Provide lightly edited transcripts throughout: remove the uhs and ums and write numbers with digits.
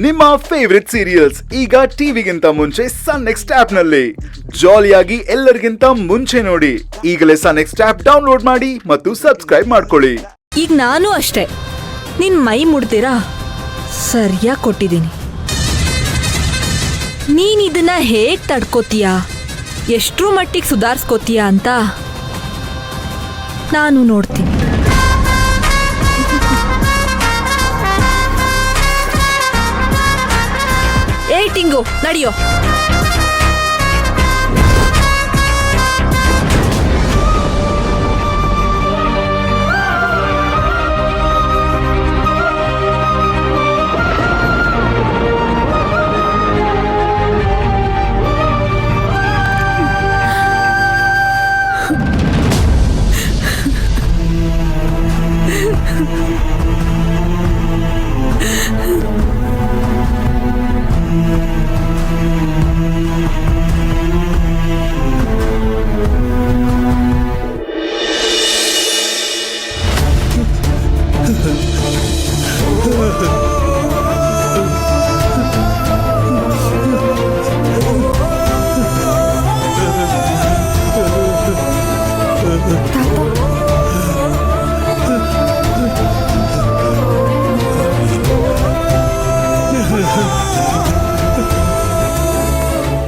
ನಿಮ್ಮ favourite serials ಈಗ ಟಿವಿಗಿಂತ ಮುಂಚೆ ಸನ್ ನೆಕ್ಸ್ಟ್ ಆಪ್ ನಲ್ಲಿ ಜಾಲಿಯಾಗಿ ಎಲ್ಲರಿಗಿಂತ ಮುಂಚೆ ನೋಡಿ. ಈಗಲೇ ಸನ್ ನೆಕ್ಸ್ಟ್ ಆಪ್ ಡೌನ್ಲೋಡ್ ಮಾಡಿ ಮತ್ತು ಸಬ್ಸ್ಕ್ರೈಬ್ ಮಾಡ್ಕೊಳ್ಳಿ. ಈಗ ನಾನು ಅಷ್ಟೇ ನಿನ್ ಮೈ ಮುಡ್ತೀರಾ ಸರಿಯಾಗಿ ಕೊಟ್ಟಿದ್ದೀನಿ. ನೀನ್ ಇದನ್ನ ಹೇಗ್ ತಡ್ಕೋತೀಯಾ, ಎಷ್ಟ್ರ ಮಟ್ಟಿಗೆ ಸುಧಾರಿಸ್ಕೋತೀಯಾ ಅಂತ ನಾನು ನೋಡ್ತೀನಿ. ಏ ಟಿಂಗು, ನಡಿಯೋ.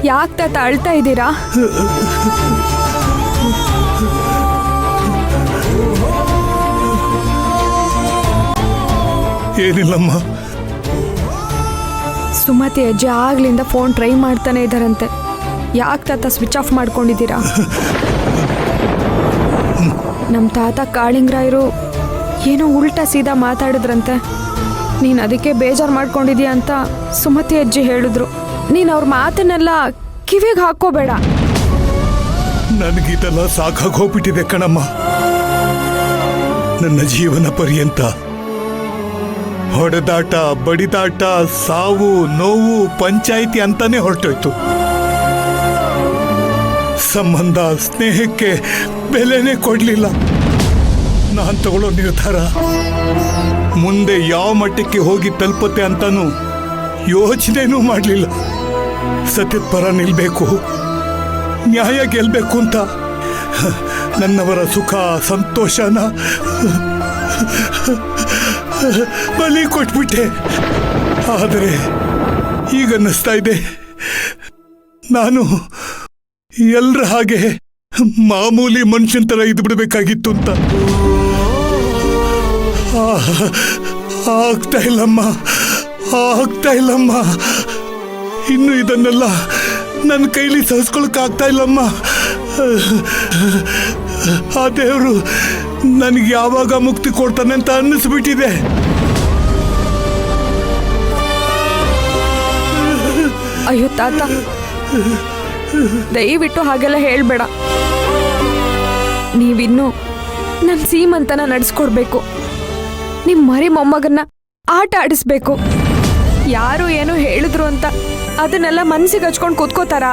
ಯಾಕೆ ತಾತ ಅಳ್ತಾ ಇದ್ದೀರಾ? ಏನಿಲ್ಲಮ್ಮ. ಸುಮತಿ ಅಜ್ಜಿ ಆಗ್ಲಿಂದ ಫೋನ್ ಟ್ರೈ ಮಾಡ್ತಾನೆ ಇದ್ದಾರಂತೆ. ಯಾಕೆ ತಾತ ಸ್ವಿಚ್ ಆಫ್ ಮಾಡ್ಕೊಂಡಿದ್ದೀರಾ? ನಮ್ಮ ತಾತ ಕಾಳಿಂಗರಾಯರು ಏನೋ ಉಲ್ಟಾ ಸೀದಾ ಮಾತಾಡಿದ್ರಂತೆ. ನೀನು ಅದಕ್ಕೆ ಬೇಜಾರು ಮಾಡ್ಕೊಂಡಿದೀಯ ಅಂತ ಸುಮತಿ ಅಜ್ಜಿ ಹೇಳಿದ್ರು. ನೀನು ಅವ್ರ ಮಾತನ್ನೆಲ್ಲ ಕಿವಿಗೆ ಹಾಕೋಬೇಡ. ನನಗಿದೆಲ್ಲ ಸಾಕಾಗಿ ಹೋಗ್ಬಿಟ್ಟಿದೆ ಕಣಮ್ಮ. ನನ್ನ ಜೀವನ ಪರ್ಯಂತ ಹೊಡೆದಾಟ, ಬಡಿದಾಟ, ಸಾವು, ನೋವು, ಪಂಚಾಯಿತಿ ಅಂತಾನೆ ಹೊರಟೋಯ್ತು. ಸಂಬಂಧ, ಸ್ನೇಹಕ್ಕೆ ಬೆಲೆನೇ ಕೊಡ್ಲಿಲ್ಲ. ನಾನು ತಗೊಳ್ಳೋ ನಿರ್ಧಾರ ಮುಂದೆ ಯಾವ ಮಟ್ಟಕ್ಕೆ ಹೋಗಿ ತಲುಪುತ್ತೆ ಅಂತಾನು ಯೋಚನೆನೂ ಮಾಡಲಿಲ್ಲ. ಸತ್ಯದ ಪರ ನಿಲ್ಬೇಕು, ನ್ಯಾಯ ಗೆಲ್ಬೇಕು ಅಂತ ನನ್ನವರ ಸುಖ ಸಂತೋಷನ ಬಲಿ ಕೊಟ್ಬಿಟ್ಟೆ. ಆದರೆ ಈಗ ಅನ್ನಿಸ್ತಾ ಇದೆ ನಾನು ಎಲ್ಲರ ಹಾಗೆ ಮಾಮೂಲಿ ಮನುಷ್ಯನ ಥರ ಇದ್ಬಿಡ್ಬೇಕಾಗಿತ್ತು ಅಂತ. ಆಗ್ತಾ ಇಲ್ಲಮ್ಮ, ಆಗ್ತಾ ಇಲ್ಲಮ್ಮ. ಇನ್ನು ಇದನ್ನೆಲ್ಲ ನನ್ನ ಕೈಲಿ ಸಹಿಸ್ಕೊಳಕ್ಕಾಗ್ತಾ ಇಲ್ಲಮ್ಮ. ಆ ದೇವರು ನನಗೆ ಯಾವಾಗ ಮುಕ್ತಿ ಕೊಡ್ತಾನೆ ಅಂತ ಅನ್ನಿಸ್ಬಿಟ್ಟಿದೆ. ಅಯ್ಯೋ ತಾತ, ದಯವಿಟ್ಟು ಹಾಗೆಲ್ಲ ಹೇಳ್ಬೇಡ. ನೀವಿನ್ನು ನನ್ನ ಸೀಮಂತನ ನಡೆಸ್ಕೊಡ್ಬೇಕು. ನಿಮ್ಮ ಮರಿ ಮೊಮ್ಮಗನ್ನ ಆಟ ಆಡಿಸ್ಬೇಕು. ಯಾರು ಏನೋ ಹೇಳಿದ್ರು ಅಂತ ಅದನ್ನೆಲ್ಲ ಮನಸ್ಸಿಗೆ ಹಚ್ಕೊಂಡು ಕೂತ್ಕೋತಾರ?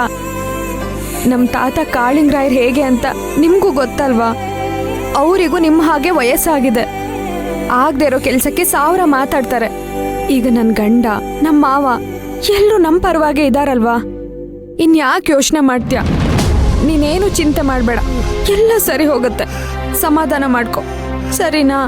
ನಮ್ಮ ತಾತ ಕಾಳಿಂಗರಾಯರ್ ಹೇಗೆ ಅಂತ ನಿಮಗೂ ಗೊತ್ತಲ್ವಾ? ಅವರಿಗೂ ನಿಮ್ಮ ಹಾಗೆ ವಯಸ್ಸಾಗಿದೆ. ಆಗದೆ ಇರೋ ಕೆಲಸಕ್ಕೆ 1000 ಮಾತಾಡ್ತಾರೆ. ಈಗ ನನ್ನ ಗಂಡ, ನಮ್ಮ ಮಾವ ಎಲ್ಲರೂ ನಮ್ಮ ಪರವಾಗೇ ಇದ್ದಾರಲ್ವಾ? ಇನ್ಯಾಕೆ ಯೋಚನೆ ಮಾಡ್ತೀಯ? ನೀನೇನು ಚಿಂತೆ ಮಾಡಬೇಡ, ಎಲ್ಲ ಸರಿ ಹೋಗುತ್ತೆ. ಸಮಾಧಾನ ಮಾಡ್ಕೊ, ಸರಿನಾ?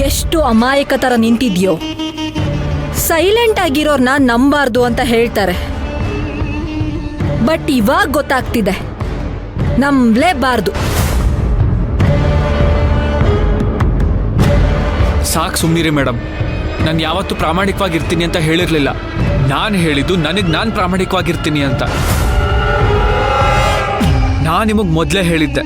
ಎಷ್ಟು ಅಮಾಯಕ ತರ ನಿಂತಿದ್ಯೋ. ಸೈಲೆಂಟ್ ಆಗಿರೋರ್ನ ನಂಬಾರ್ದು ಅಂತ ಹೇಳ್ತಾರೆ, ಬಟ್ ಇವಾಗ ಗೊತ್ತಾಗ್ತಿದೆ ನಂಬಲೇಬಾರ್ದು. ಸಾಕು ಸುಮ್ಮನಿರಿ ಮೇಡಮ್. ನಾನು ಯಾವತ್ತೂ ಪ್ರಾಮಾಣಿಕವಾಗಿರ್ತೀನಿ ಅಂತ ಹೇಳಿರಲಿಲ್ಲ. ನಾನು ಹೇಳಿದ್ದು ನನಗೆ ನಾನು ಪ್ರಾಮಾಣಿಕವಾಗಿರ್ತೀನಿ ಅಂತ. ನಾನು ನಿಮಗೆ ಮೊದಲೇ ಹೇಳಿದ್ದೆ.